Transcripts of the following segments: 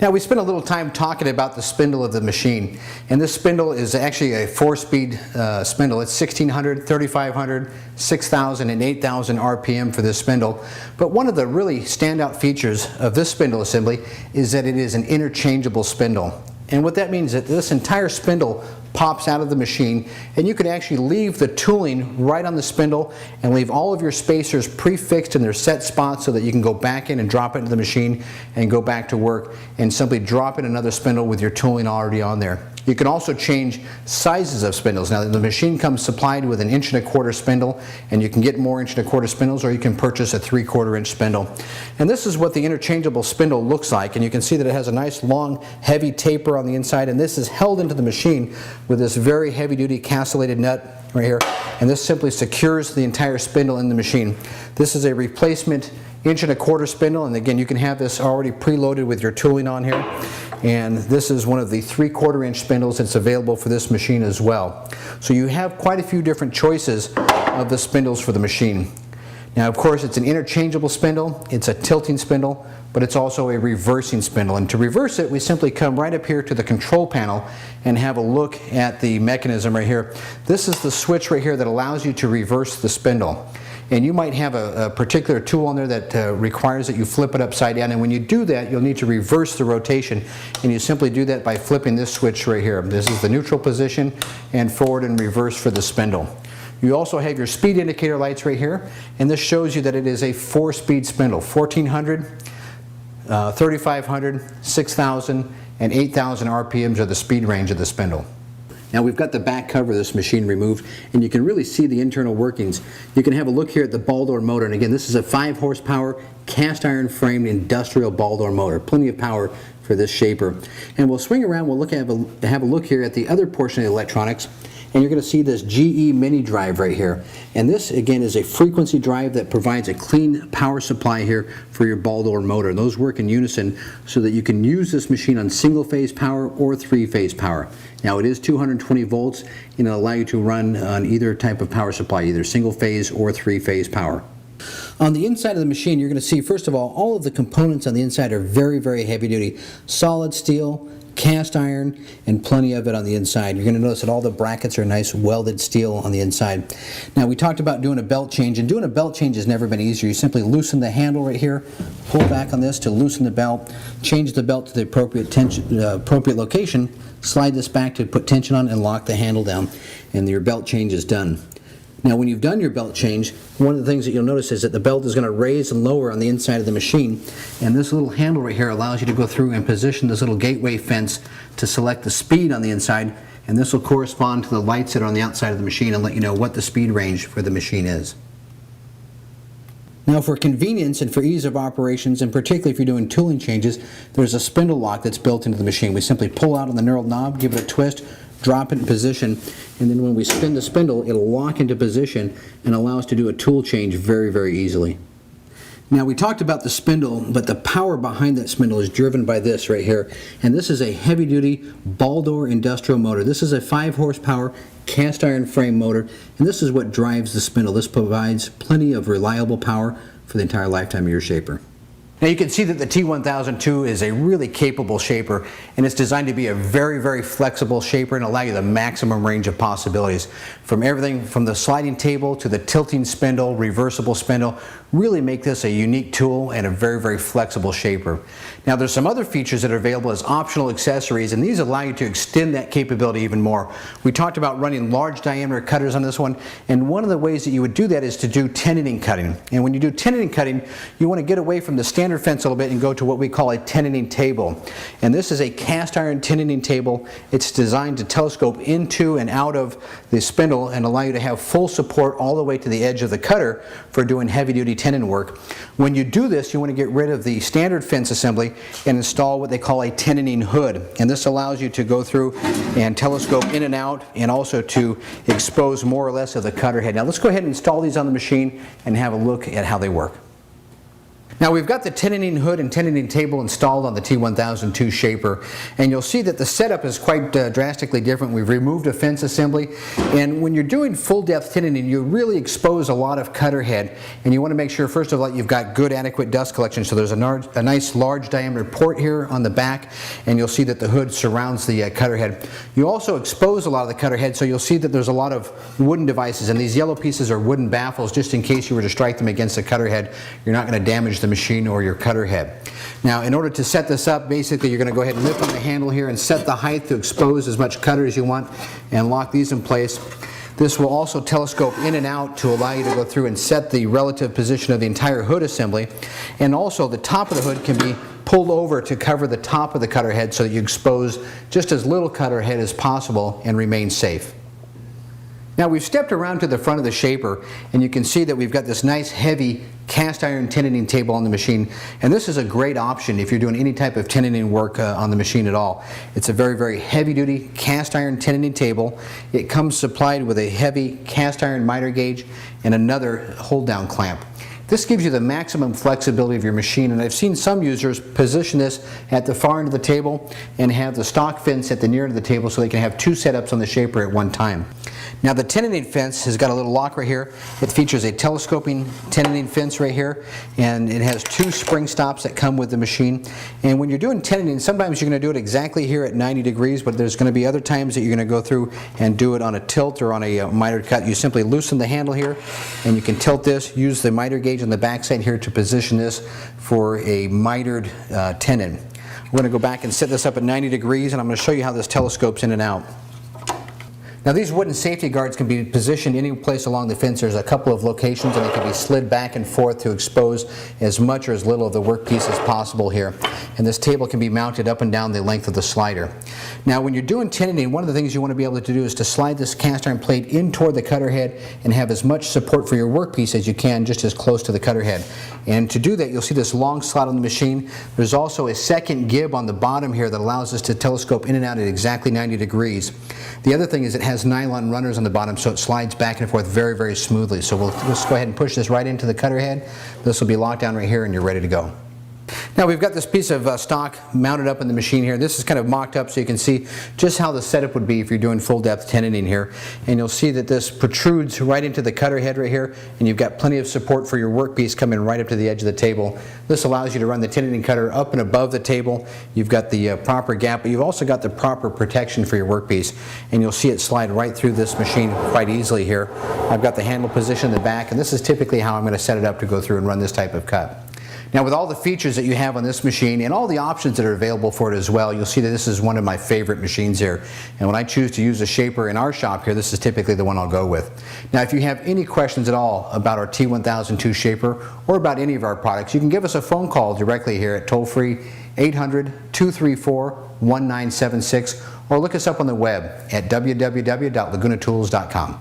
Now we spent a little time talking about the spindle of the machine, and this spindle is actually a 4-speed spindle. It's 1600, 3500, 6000 and 8000 RPM for this spindle. But one of the really standout features of this spindle assembly is that it is an interchangeable spindle. And what that means is that this entire spindle pops out of the machine, and you can actually leave the tooling right on the spindle and leave all of your spacers prefixed in their set spots so that you can go back in and drop it into the machine and go back to work and simply drop in another spindle with your tooling already on there. You can also change sizes of spindles. Now the machine comes supplied with an 1¼ inch spindle, and you can get more 1¼ inch spindles, or you can purchase a 3/4 inch spindle. And this is what the interchangeable spindle looks like, and you can see that it has a nice long heavy taper on the inside, and this is held into the machine with this very heavy duty castellated nut right here, and this simply secures the entire spindle in the machine. This is a replacement 1¼ inch spindle, and again you can have this already preloaded with your tooling on here. And this is one of the 3/4 inch spindles that's available for this machine as well. So you have quite a few different choices of the spindles for the machine. Now of course it's an interchangeable spindle, it's a tilting spindle, but it's also a reversing spindle. And to reverse it, we simply come right up here to the control panel and have a look at the mechanism right here. This is the switch right here that allows you to reverse the spindle. And you might have a particular tool on there that requires that you flip it upside down, and when you do that you'll need to reverse the rotation, and you simply do that by flipping this switch right here. This is the neutral position and forward and reverse for the spindle. You also have your speed indicator lights right here, and this shows you that it is a 4-speed spindle. 1400, 3500, 6000 and 8000 RPMs are the speed range of the spindle. Now we've got the back cover of this machine removed, and you can really see the internal workings. You can have a look here at the ball door motor, and again this is a 5 horsepower cast iron framed industrial ball door motor. Plenty of power for this shaper. And we'll swing around, we'll have a look here at the other portion of the electronics, and you're going to see this GE mini drive right here. And this again is a frequency drive that provides a clean power supply here for your ball door motor. And those work in unison so that you can use this machine on single phase power or 3-phase power. Now it is 220 volts, and it'll allow you to run on either type of power supply, either single phase or 3-phase power. On the inside of the machine you're going to see, first of all of the components on the inside are very, very heavy duty. Solid steel, cast iron, and plenty of it on the inside. You're going to notice that all the brackets are nice welded steel on the inside. Now we talked about doing a belt change, and doing a belt change has never been easier. You simply loosen the handle right here, pull back on this to loosen the belt, change the belt to the appropriate location, slide this back to put tension on, and lock the handle down, and your belt change is done. Now when you've done your belt change, one of the things that you'll notice is that the belt is going to raise and lower on the inside of the machine, and this little handle right here allows you to go through and position this little gateway fence to select the speed on the inside, and this will correspond to the lights that are on the outside of the machine and let you know what the speed range for the machine is. Now for convenience and for ease of operations, and particularly if you're doing tooling changes, there's a spindle lock that's built into the machine. We simply pull out on the knurled knob, give it a twist, drop it in position, and then when we spin the spindle it'll lock into position and allow us to do a tool change very, very easily. Now we talked about the spindle, but the power behind that spindle is driven by this right here, and this is a heavy duty ball door industrial motor. This is a 5 horsepower cast iron frame motor, and this is what drives the spindle. This provides plenty of reliable power for the entire lifetime of your shaper. Now you can see that the T1002 is a really capable shaper, and it's designed to be a very, very flexible shaper and allow you the maximum range of possibilities. From everything from the sliding table to the tilting spindle, reversible spindle, really make this a unique tool and a very, very flexible shaper. Now there's some other features that are available as optional accessories, and these allow you to extend that capability even more. We talked about running large diameter cutters on this one, and one of the ways that you would do that is to do tenoning cutting. And when you do tenoning cutting, you want to get away from the standard fence a little bit and go to what we call a tenoning table. And this is a cast iron tenoning table. It's designed to telescope into and out of the spindle and allow you to have full support all the way to the edge of the cutter for doing heavy duty tenon work. When you do this, you want to get rid of the standard fence assembly and install what they call a tenoning hood. And this allows you to go through and telescope in and out, and also to expose more or less of the cutter head. Now let's go ahead and install these on the machine and have a look at how they work. Now we've got the tenon hood and tenon table installed on the T1002 shaper, and you'll see that the setup is quite drastically different. We've removed a fence assembly, and when you're doing full depth tenoning, you really expose a lot of cutter head, and you want to make sure first of all you've got good adequate dust collection. So there's a nice large diameter port here on the back, and you'll see that the hood surrounds the cutter head. You also expose a lot of the cutter head, so you'll see that there's a lot of wooden devices, and these yellow pieces are wooden baffles just in case you were to strike them against the cutter head. You're not going to damage the machine or your cutter head. Now in order to set this up, basically you're going to go ahead and lift on the handle here and set the height to expose as much cutter as you want and lock these in place. This will also telescope in and out to allow you to go through and set the relative position of the entire hood assembly, and also the top of the hood can be pulled over to cover the top of the cutter head so that you expose just as little cutter head as possible and remain safe. Now we've stepped around to the front of the shaper, and you can see that we've got this nice heavy cast iron tenoning table on the machine, and this is a great option if you're doing any type of tenoning work on the machine at all. It's a very heavy duty cast iron tenoning table. It comes supplied with a heavy cast iron miter gauge and another hold down clamp. This gives you the maximum flexibility of your machine, and I've seen some users position this at the far end of the table and have the stock fence at the near end of the table so they can have two setups on the shaper at one time. Now the tenoning fence has got a little lock right here. It features a telescoping tenoning fence right here, and it has two spring stops that come with the machine. And when you're doing tenoning, sometimes you're going to do it exactly here at 90 degrees, but there's going to be other times that you're going to go through and do it on a tilt or on a mitered cut. You simply loosen the handle here, and you can tilt this, use the miter gauge on the back side here to position this for a mitered tenon. We're going to go back and set this up at 90 degrees, and I'm going to show you how this telescopes in and out. Now these wooden safety guards can be positioned any place along the fence. There's a couple of locations, and they can be slid back and forth to expose as much or as little of the workpiece as possible here. And this table can be mounted up and down the length of the slider. Now when you're doing tenoning, one of the things you want to be able to do is to slide this cast iron plate in toward the cutter head and have as much support for your workpiece as you can, just as close to the cutter head. And to do that, you'll see this long slot on the machine. There's also a second gib on the bottom here that allows us to telescope in and out at exactly 90 degrees. The other thing is it has nylon runners on the bottom, so it slides back and forth very smoothly. So we'll just go ahead and push this right into the cutter head. This will be locked down right here, and you're ready to go. Now we've got this piece of stock mounted up in the machine here. This is kind of mocked up so you can see just how the setup would be if you're doing full depth tenoning here. And you'll see that this protrudes right into the cutter head right here, and you've got plenty of support for your workpiece coming right up to the edge of the table. This allows you to run the tenoning cutter up and above the table. You've got the proper gap, but you've also got the proper protection for your workpiece, and you'll see it slide right through this machine quite easily here. I've got the handle position in the back, and this is typically how I'm going to set it up to go through and run this type of cut. Now with all the features that you have on this machine and all the options that are available for it as well, you'll see that this is one of my favorite machines here. And when I choose to use a shaper in our shop here, this is typically the one I'll go with. Now if you have any questions at all about our T1002 shaper or about any of our products, you can give us a phone call directly here at toll-free 800-234-1976, or look us up on the web at www.lagunatools.com.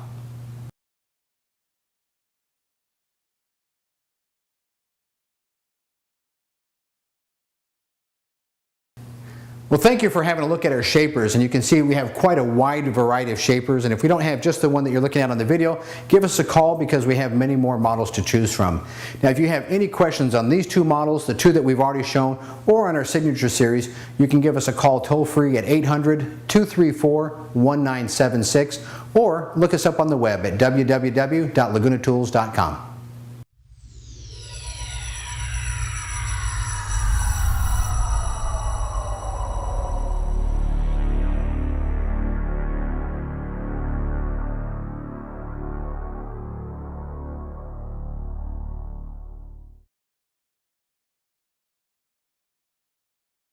Well, thank you for having a look at our shapers, and you can see we have quite a wide variety of shapers, and if we don't have just the one that you're looking at on the video, give us a call because we have many more models to choose from. Now if you have any questions on these two models, the two that we've already shown, or on our signature series, you can give us a call toll-free at 800-234-1976, or look us up on the web at www.lagunatools.com.